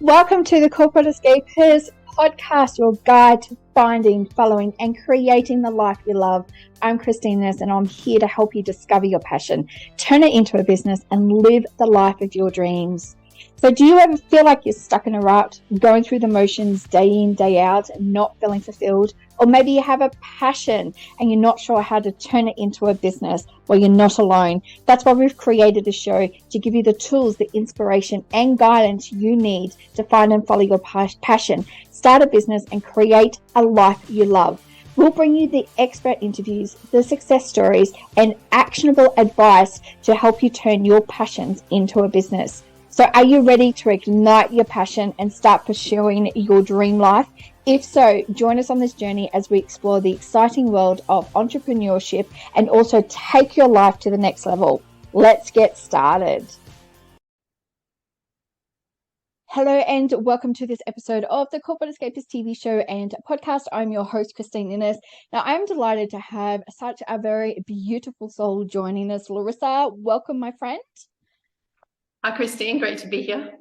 Welcome to the Corporate Escapists podcast, your guide to finding, following, and creating the life you love. I'm Christine Ness, and I'm here to help you discover your passion, turn it into a business, and live the life of your dreams. So do you ever feel like you're stuck in a rut, going through the motions day in, day out, and not feeling fulfilled? Or maybe you have a passion and you're not sure how to turn it into a business. Well, you're not alone. That's why we've created a show to give you the tools, the inspiration, and guidance you need to find and follow your passion, start a business, and create a life you love. We'll bring you the expert interviews, the success stories, and actionable advice to help you turn your passions into a business. So are you ready to ignite your passion and start pursuing your dream life? If so, join us on this journey as we explore the exciting world of entrepreneurship and also take your life to the next level. Let's get started. Hello and welcome to this episode of the Corporate Escapists TV show and podcast. I'm your host, Christine Innes. Now, I'm delighted to have such a very beautiful soul joining us. Larissa, welcome, my friend. Hi, Christine. Great to be here.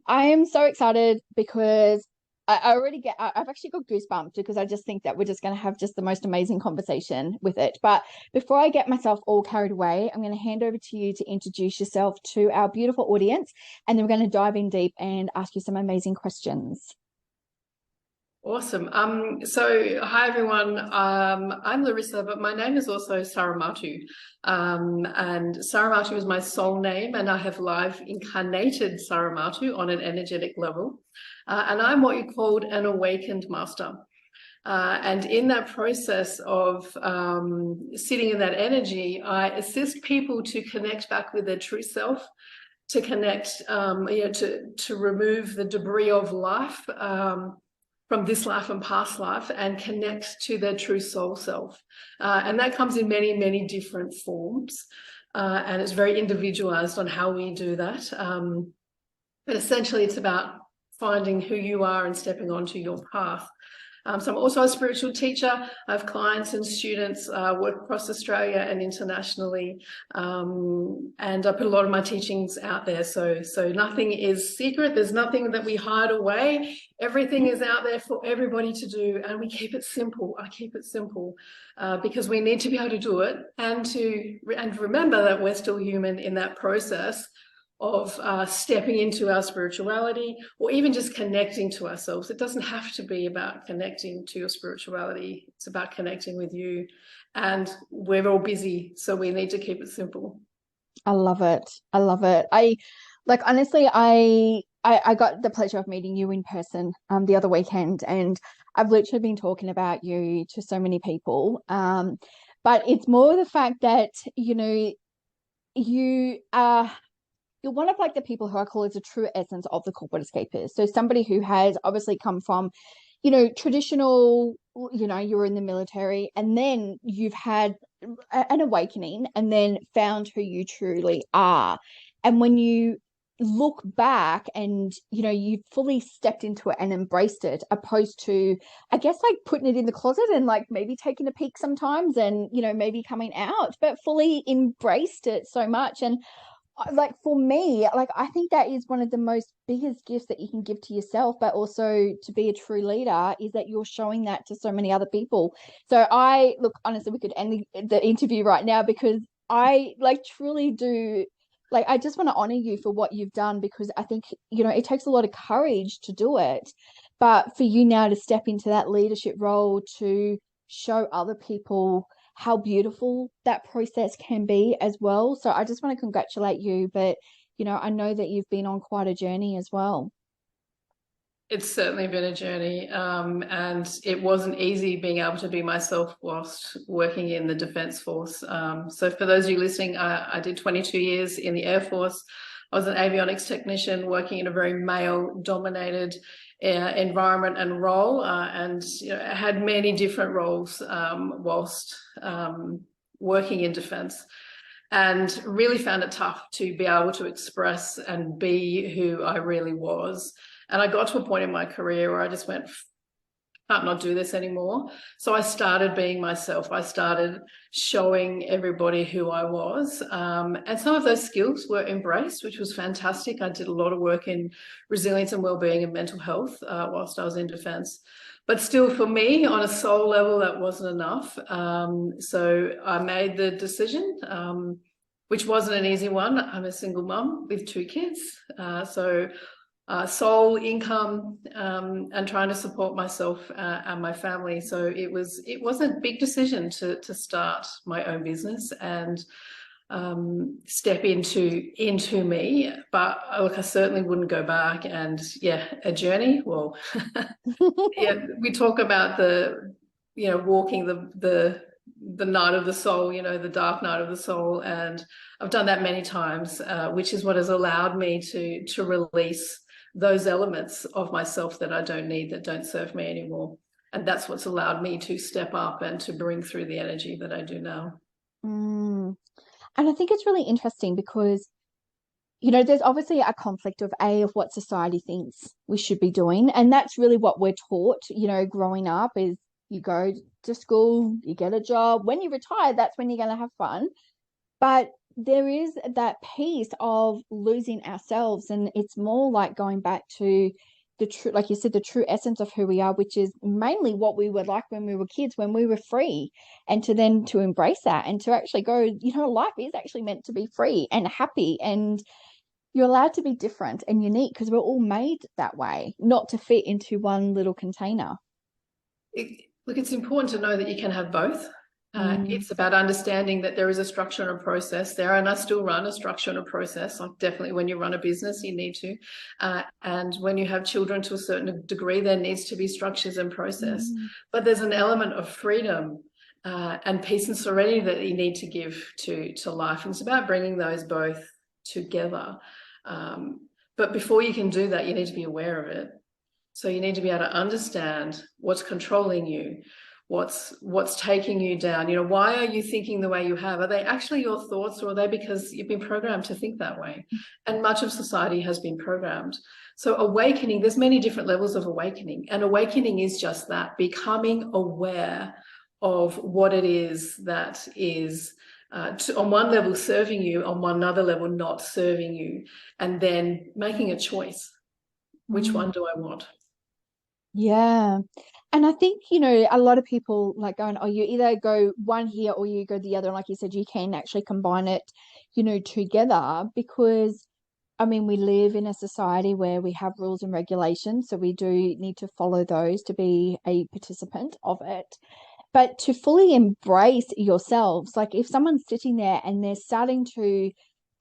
I am so excited because I've actually got goosebumps because I just think that we're just going to have just the most amazing conversation with it. But before I get myself all carried away, I'm going to hand over to you to introduce yourself to our beautiful audience, and then we're going to dive in deep and ask you some amazing questions. Awesome. So hi everyone. I'm Larissa, but my name is also Saramatu. And Saramatu is my soul name, and I have live incarnated Saramatu on an energetic level. And I'm what you called an awakened master. And in that process of sitting in that energy, I assist people to connect back with their true self, to connect, to remove the debris of life from this life and past life, and connect to their true soul self. And that comes in many, many different forms. And it's very individualized on how we do that. But essentially it's about finding who you are and stepping onto your path. So I'm also a spiritual teacher. I have clients and students, work across Australia and internationally. And I put a lot of my teachings out there. So nothing is secret. There's nothing that we hide away. Everything is out there for everybody to do. And we keep it simple. I keep it simple because we need to be able to do it and remember that we're still human in that process of stepping into our spirituality, or even just connecting to ourselves. It doesn't have to be about connecting to your spirituality. It's about connecting with you. And we're all busy, so we need to keep it simple. I love it. I love it. Honestly, I got the pleasure of meeting you in person the other weekend, and I've literally been talking about you to so many people. But it's more the fact that, you're one of the people who I call as a true essence of the corporate escapist. So somebody who has obviously come from, traditional, you were in the military, and then you've had an awakening and then found who you truly are. And when you look back and, you fully stepped into it and embraced it, opposed to, I guess, putting it in the closet and maybe taking a peek sometimes and, maybe coming out, but fully embraced it so much. And for me, I think that is one of the most biggest gifts that you can give to yourself, but also to be a true leader, is that you're showing that to so many other people. So honestly, we could end the interview right now, because I truly do, I just want to honor you for what you've done, because I think, it takes a lot of courage to do it, but for you now to step into that leadership role, to show other people how beautiful that process can be as well. So I just want to congratulate you, but I know that you've been on quite a journey as well. It's certainly been a journey, and it wasn't easy being able to be myself whilst working in the Defence Force. So for those of you listening, I did 22 years in the Air Force. I was an avionics technician working in a very male-dominated environment and role, and I had many different roles whilst working in defence, and really found it tough to be able to express and be who I really was. And I got to a point in my career where I just went, can't not do this anymore. So I started being myself. I started showing everybody who I was. And some of those skills were embraced, which was fantastic. I did a lot of work in resilience and wellbeing and mental health whilst I was in defense. But still, for me, on a soul level, that wasn't enough. So I made the decision, which wasn't an easy one. I'm a single mum with 2 kids. Soul income and trying to support myself and my family. So it was a big decision to start my own business and step into me. But look, I certainly wouldn't go back. And yeah, a journey. Well, yeah, we talk about walking the night of the soul, the dark night of the soul, and I've done that many times, which is what has allowed me to release those elements of myself that I don't need, that don't serve me anymore. And that's what's allowed me to step up and to bring through the energy that I do now. And I think it's really interesting because, there's obviously a conflict of what society thinks we should be doing. And that's really what we're taught, growing up, is you go to school, you get a job. When you retire, that's when you're going to have fun. But there is that piece of losing ourselves. And it's more like going back to the true, like you said, the true essence of who we are, which is mainly what we were like when we were kids, when we were free. And to embrace that and to actually go, life is actually meant to be free and happy, and you're allowed to be different and unique because we're all made that way, not to fit into one little container. Look, it's important to know that you can have both. It's about understanding that there is a structure and a process there, and I still run a structure and a process. Like, definitely when you run a business, you need to. And when you have children, to a certain degree, there needs to be structures and process. But there's an element of freedom and peace and serenity that you need to give to life. And it's about bringing those both together. But before you can do that, you need to be aware of it. So you need to be able to understand what's controlling you, what's taking you down. Why are you thinking the way you have? Are they actually your thoughts, or are they because you've been programmed to think that way? And much of society has been programmed. So awakening, there's many different levels of awakening, and awakening is just that, becoming aware of what it is that is on one level serving you, on one other level not serving you, and then making a choice. Which one do I want? Yeah. And I think, a lot of people like going, oh, you either go one here or you go the other. And like you said, you can actually combine it, together, because, we live in a society where we have rules and regulations. So we do need to follow those to be a participant of it. But to fully embrace yourselves, like if someone's sitting there and they're starting to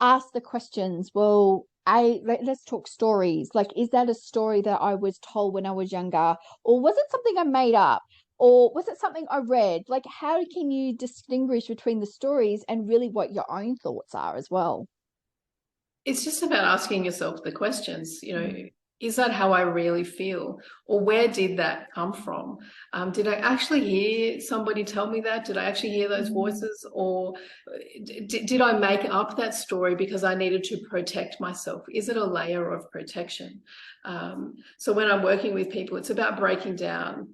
ask the questions, well, let's talk stories. Like, is that a story that I was told when I was younger? Or was it something I made up? Or was it something I read? Like, how can you distinguish between the stories and really what your own thoughts are as well? It's just about asking yourself the questions, is that how I really feel? Or where did that come from? Did I actually hear somebody tell me that? Did I actually hear those voices? Or did I make up that story because I needed to protect myself? Is it a layer of protection? So when I'm working with people, it's about breaking down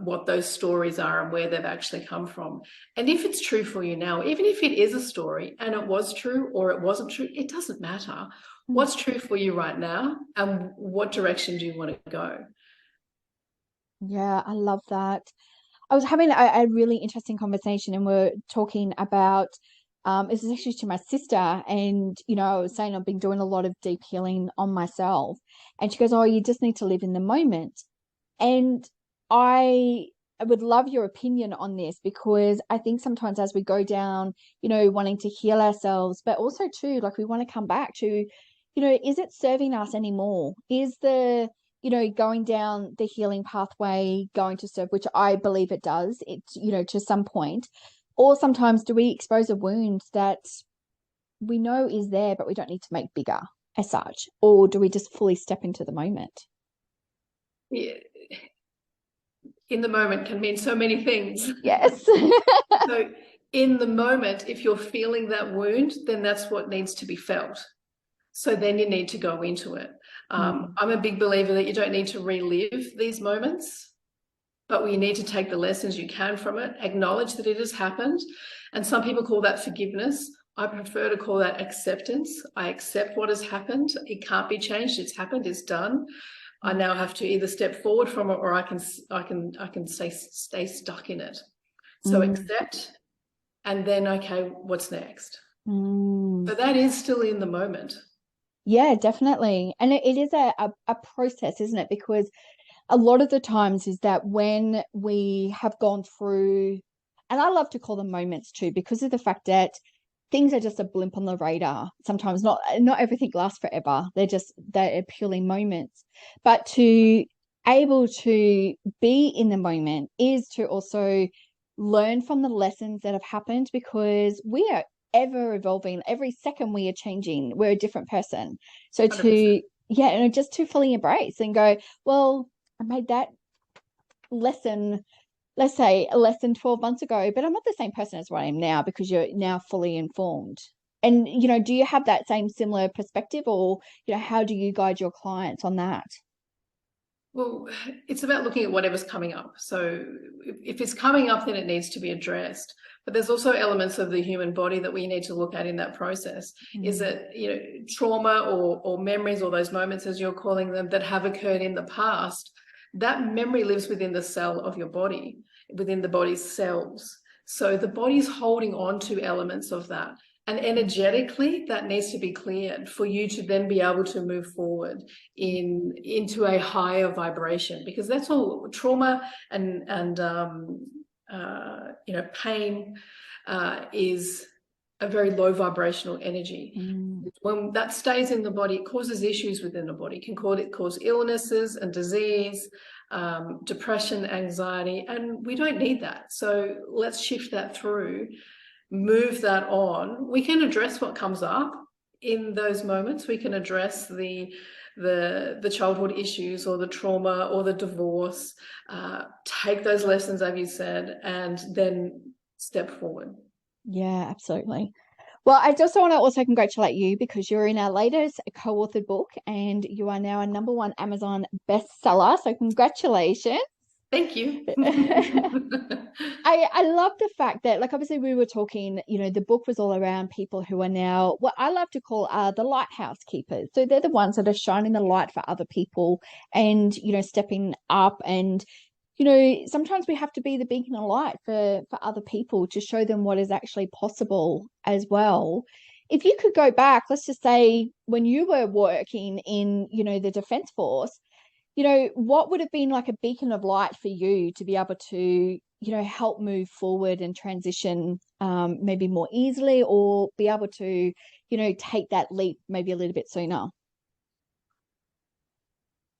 what those stories are and where they've actually come from. And if it's true for you now, even if it is a story and it was true or it wasn't true, it doesn't matter. What's true for you right now, and what direction do you want to go? Yeah, I love that. I was having a really interesting conversation, and we're talking about this is actually to my sister, and I was saying I've been doing a lot of deep healing on myself, and she goes, oh, you just need to live in the moment. And I would love your opinion on this, because I think sometimes as we go down, wanting to heal ourselves, but also too, like, we want to come back to, is it serving us anymore? Is the going down the healing pathway going to serve, which I believe it does, to some point, or sometimes do we expose a wound that we know is there, but we don't need to make bigger as such, or do we just fully step into the moment? Yeah. In the moment can mean so many things. Yes. So in the moment, if you're feeling that wound, then that's what needs to be felt. So then you need to go into it. I'm a big believer that you don't need to relive these moments. but we need to take the lessons you can from it, acknowledge that it has happened. And some people call that forgiveness. I prefer to call that acceptance. I accept what has happened. It can't be changed. It's happened. It's done. I now have to either step forward from it, or I can stay stuck in it. So accept, and then, okay, what's next? But that is still in the moment. Yeah, definitely. And it is a process, isn't it? Because a lot of the times is that when we have gone through, and I love to call them moments too, because of the fact that things are just a blimp on the radar. Sometimes not everything lasts forever. They're purely moments. But to able to be in the moment is to also learn from the lessons that have happened, because we are ever evolving. Every second we are changing. We're a different person. So 100%. just to fully embrace and go, well, I made that lesson, let's say a lesson 12 months ago, but I'm not the same person as what I am now, because you're now fully informed. And, do you have that same similar perspective, or, how do you guide your clients on that? Well, it's about looking at whatever's coming up. So if it's coming up, then it needs to be addressed. But there's also elements of the human body that we need to look at in that process. Is it, trauma or memories, or those moments, as you're calling them, that have occurred in the past? That memory lives within the cell of your body, within the body's cells. So the body's holding on to elements of that. And energetically, that needs to be cleared for you to then be able to move forward into a higher vibration, because that's all trauma and pain is a very low vibrational energy. When that stays in the body, it causes issues within the body. It can cause illnesses and disease, depression, anxiety, and we don't need that. So let's shift that through, move that on. We can address what comes up in those moments. We can address the childhood issues, or the trauma, or the divorce, take those lessons, as you said, and then step forward. Yeah, absolutely. Well, I just want to also congratulate you, because you're in our latest co-authored book, and you are now a #1 Amazon bestseller. So congratulations. Thank you. I love the fact that, like, obviously we were talking, the book was all around people who are now what I love to call the lighthouse keepers. So they're the ones that are shining the light for other people, and, stepping up. And, sometimes we have to be the beacon of light for other people, to show them what is actually possible as well. If you could go back, let's just say when you were working in, the Defence Force, what would have been like a beacon of light for you to be able to, help move forward and transition maybe more easily, or be able to, take that leap maybe a little bit sooner?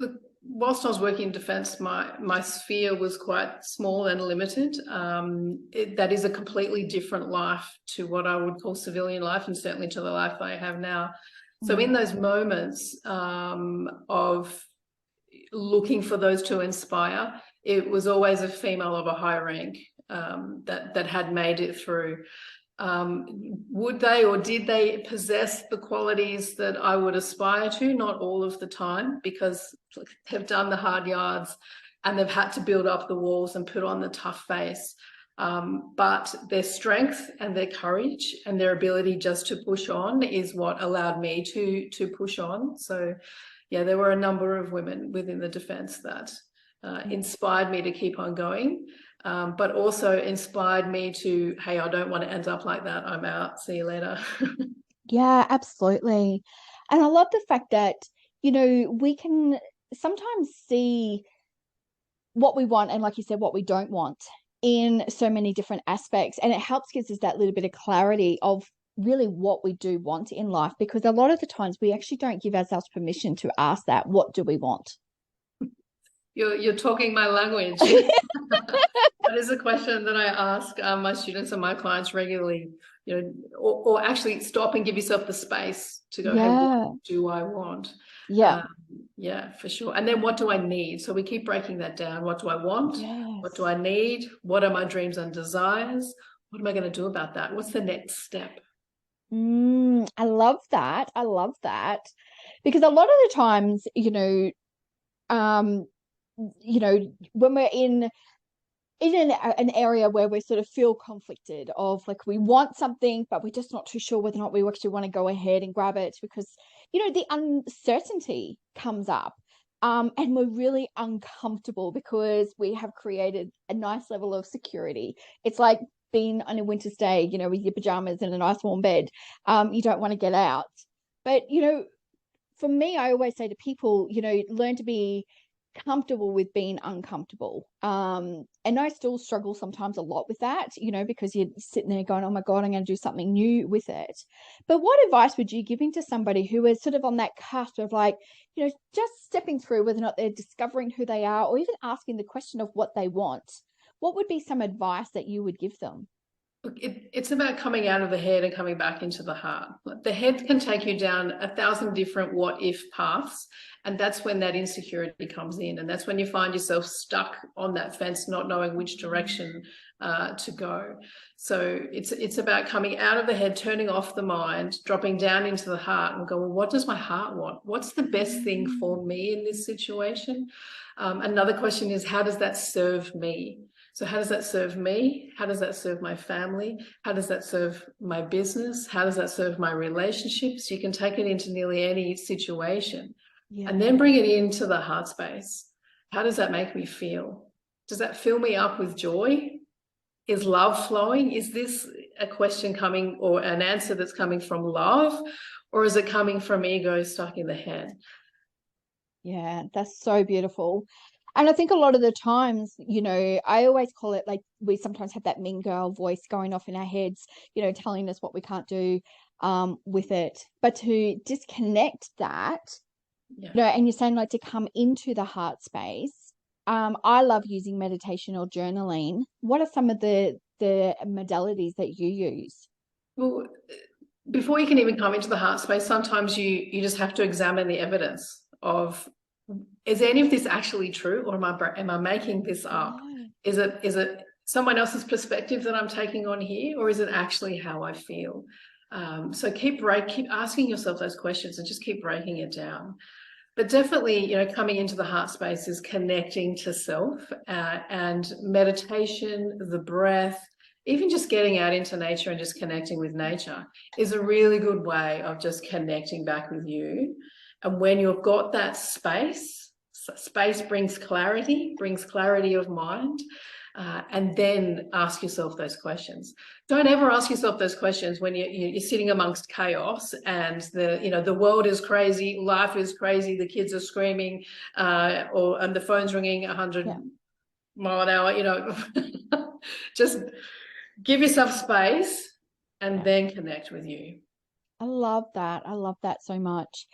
Look, whilst I was working in defence, my sphere was quite small and limited. That is a completely different life to what I would call civilian life, and certainly to the life I have now. So in those moments of looking for those to inspire, it was always a female of a high rank that had made it through. Would they, or did they possess the qualities that I would aspire to? Not all of the time, because they've done the hard yards and they've had to build up the walls and put on the tough face. But their strength and their courage and their ability just to push on is what allowed me to push on. So yeah, there were a number of women within the defence that inspired me to keep on going, but also inspired me to, hey, I don't want to end up like that. I'm out. See you later. Yeah, absolutely. And I love the fact that, we can sometimes see what we want, and, like you said, what we don't want in so many different aspects. And it helps gives us that little bit of clarity of really what we do want in life, because a lot of the times we actually don't give ourselves permission to ask that, what do we want? You're talking my language. That is a question that I ask my students and my clients regularly, or actually stop and give yourself the space to go, hey, what do I want? Yeah, for sure. And then what do I need? So we keep breaking that down. What do I want? Yes. What do I need? What are my dreams and desires? What am I going to do about that? What's the next step? I love that. I love that. Because a lot of the times, when we're in in an area where we sort of feel conflicted of like we want something, but we're just not too sure whether or not we actually want to go ahead and grab it because, you know, the uncertainty comes up. And we're really uncomfortable because we have created a nice level of security. It's like being on a winter's day, you know, with your pajamas and a nice warm bed. You don't want to get out. But, you know, for me, I always say to people, you know, learn to be comfortable with being uncomfortable. And I still struggle sometimes a lot with that, you know, because you're sitting there going, oh my God, I'm going to do something new with it. But what advice would you give to somebody who is sort of on that cusp of like, you know, just stepping through whether or not they're discovering who they are or even asking the question of what they want? What would be some advice that you would give them? It's about coming out of the head and coming back into the heart. The head can take you down 1,000 different what if paths, and that's when that insecurity comes in, and that's when you find yourself stuck on that fence, not knowing which direction to go. So it's about coming out of the head, turning off the mind, dropping down into the heart, and go, well, what does my heart want? What's the best thing for me in this situation? Another question is, how does that serve me? So how does that serve me? How does that serve my family? How does that serve my business? How does that serve my relationships? You can take it into nearly any situation, and then bring it into the heart space. How does that make me feel? Does that fill me up with joy? Is love flowing? Is this a question coming or an answer that's coming from love, or is it coming from ego stuck in the head? Yeah, that's so beautiful. And I think a lot of the times, you know, I always call it like we sometimes have that mean girl voice going off in our heads, you know, telling us what we can't do with it. But to disconnect that, you know, and you're saying like to come into the heart space. I love using meditation or journaling. What are some of the modalities that you use? Well, before you can even come into the heart space, sometimes you just have to examine the evidence of, is any of this actually true, or am I making this up? Oh. Is it someone else's perspective that I'm taking on here, or is it actually how I feel? So keep asking yourself those questions and just keep breaking it down. But definitely, you know, coming into the heart space is connecting to self, and meditation, the breath, even just getting out into nature and just connecting with nature is a really good way of just connecting back with you. And when you've got that space brings clarity of mind. And then ask yourself those questions. Don't ever ask yourself those questions when you're sitting amongst chaos and the world is crazy, life is crazy, the kids are screaming, and the phone's ringing 100 mile an hour. You know, just give yourself space and then connect with you. I love that. I love that so much.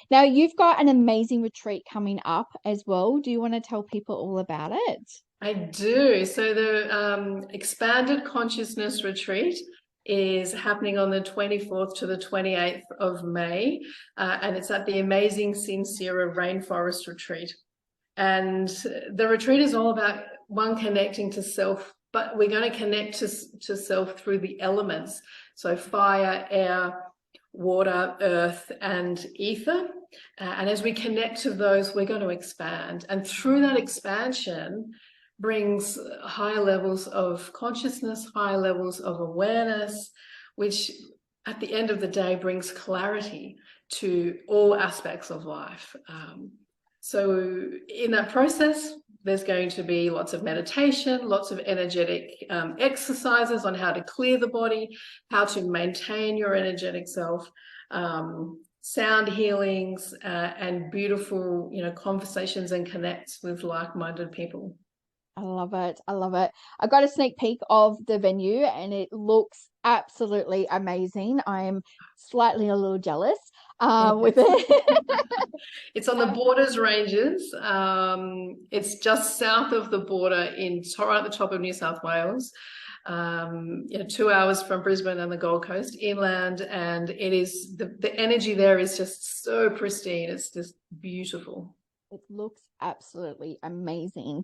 Now, you've got an amazing retreat coming up as well. Do you want to tell people all about it? I do. So the Expanded Consciousness Retreat is happening on the 24th to the 28th of May, and it's at the amazing Sincera Rainforest Retreat. And the retreat is all about, one, connecting to self, but we're going to connect to self through the elements. So fire, air, water, earth, and ether. And as we connect to those, we're going to expand. And through that expansion brings higher levels of consciousness, higher levels of awareness, which at the end of the day brings clarity to all aspects of life. So in that process, there's going to be lots of meditation, lots of energetic exercises on how to clear the body, how to maintain your energetic self, sound healings, and beautiful, you know, conversations and connects with like-minded people. I love it. I love it. I got a sneak peek of the venue and it looks absolutely amazing. I am slightly a little jealous with it. It's on the Borders Ranges. It's just south of the border right at the top of New South Wales. 2 hours from Brisbane and the Gold Coast inland, and it is the energy there is just so pristine. It's just beautiful. It looks absolutely amazing.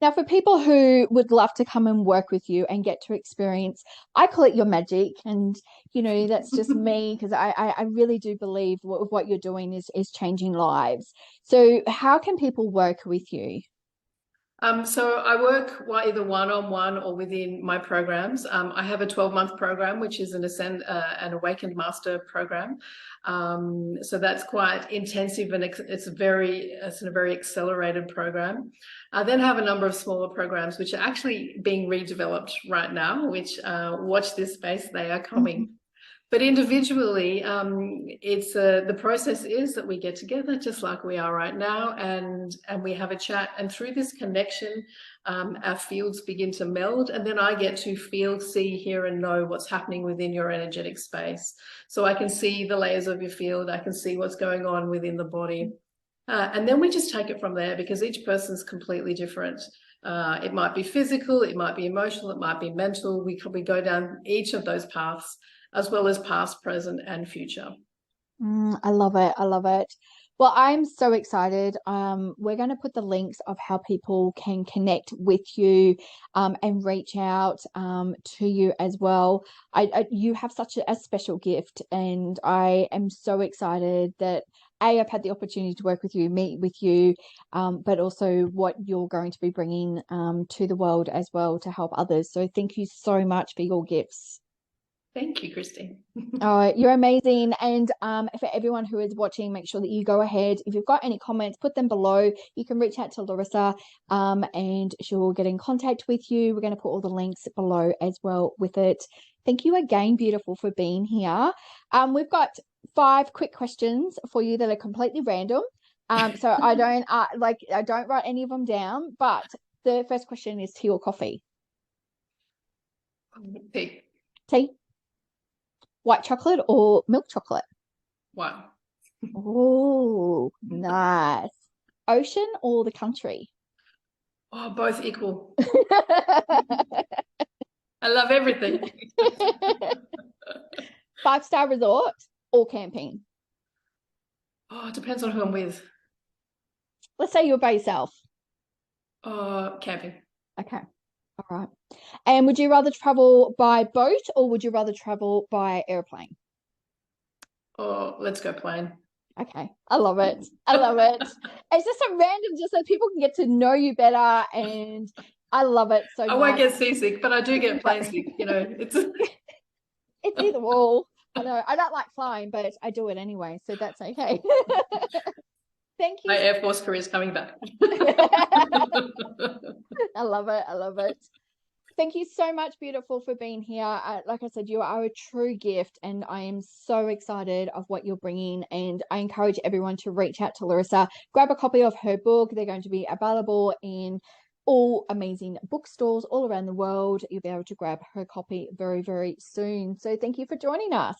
Now, for people who would love to come and work with you and get to experience, I call it your magic. And, you know, that's just me, because I really do believe what you're doing is changing lives. So how can people work with you? So I work either one-on-one or within my programs. I have a 12-month program, which is an Awakened Master program. So that's quite intensive, and it's a very accelerated program. I then have a number of smaller programs, which are actually being redeveloped right now, which watch this space, they are coming. But individually, the process is that we get together just like we are right now, and we have a chat. And through this connection, our fields begin to meld, and then I get to feel, see, hear, and know what's happening within your energetic space. So I can see the layers of your field. I can see what's going on within the body. And then we just take it from there, because each person's completely different. It might be physical, it might be emotional, it might be mental. We go down each of those paths, as well as past, present, and future. I love it. I love it. Well, I'm so excited. We're going to put the links of how people can connect with you and reach out to you as well. You have such a special gift, and I am so excited that I've had the opportunity to work with you, meet with you, but also what you're going to be bringing to the world as well to help others. So thank you so much for your gifts. Thank you, Christine. Oh, you're amazing. And for everyone who is watching, make sure that you go ahead. If you've got any comments, put them below. You can reach out to Larissa and she'll get in contact with you. We're going to put all the links below as well with it. Thank you again, beautiful, for being here. We've got 5 quick questions for you that are completely random. So I don't write any of them down, but the first question is tea or coffee? Tea. Tea. White chocolate or milk chocolate? Wow. Oh, nice. Ocean or the country? Oh, both equal. I love everything. 5-star resort or camping? Oh, it depends on who I'm with. Let's say you're by yourself. Camping. Okay. All right. And would you rather travel by boat or would you rather travel by airplane? Oh, let's go plane. Okay. I love it. I love it. It's just a random, just so people can get to know you better, and I love it so much. I won't get seasick, but I do get plane sick. It's either or. I know. I don't like flying, but I do it anyway, so that's okay. Thank you. My Air Force career is coming back. I love it. I love it. Thank you so much, beautiful, for being here. Like I said, you are a true gift, and I am so excited of what you're bringing. And I encourage everyone to reach out to Larissa, grab a copy of her book. They're going to be available in all amazing bookstores all around the world. You'll be able to grab her copy very, very soon. So thank you for joining us.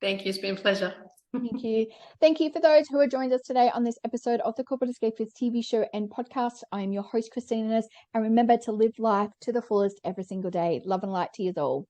Thank you. It's been a pleasure. Thank you. Thank you for those who have joined us today on this episode of the Corporate Escapists TV show and podcast. I am your host, Christine Innes, and remember to live life to the fullest every single day. Love and light to you all.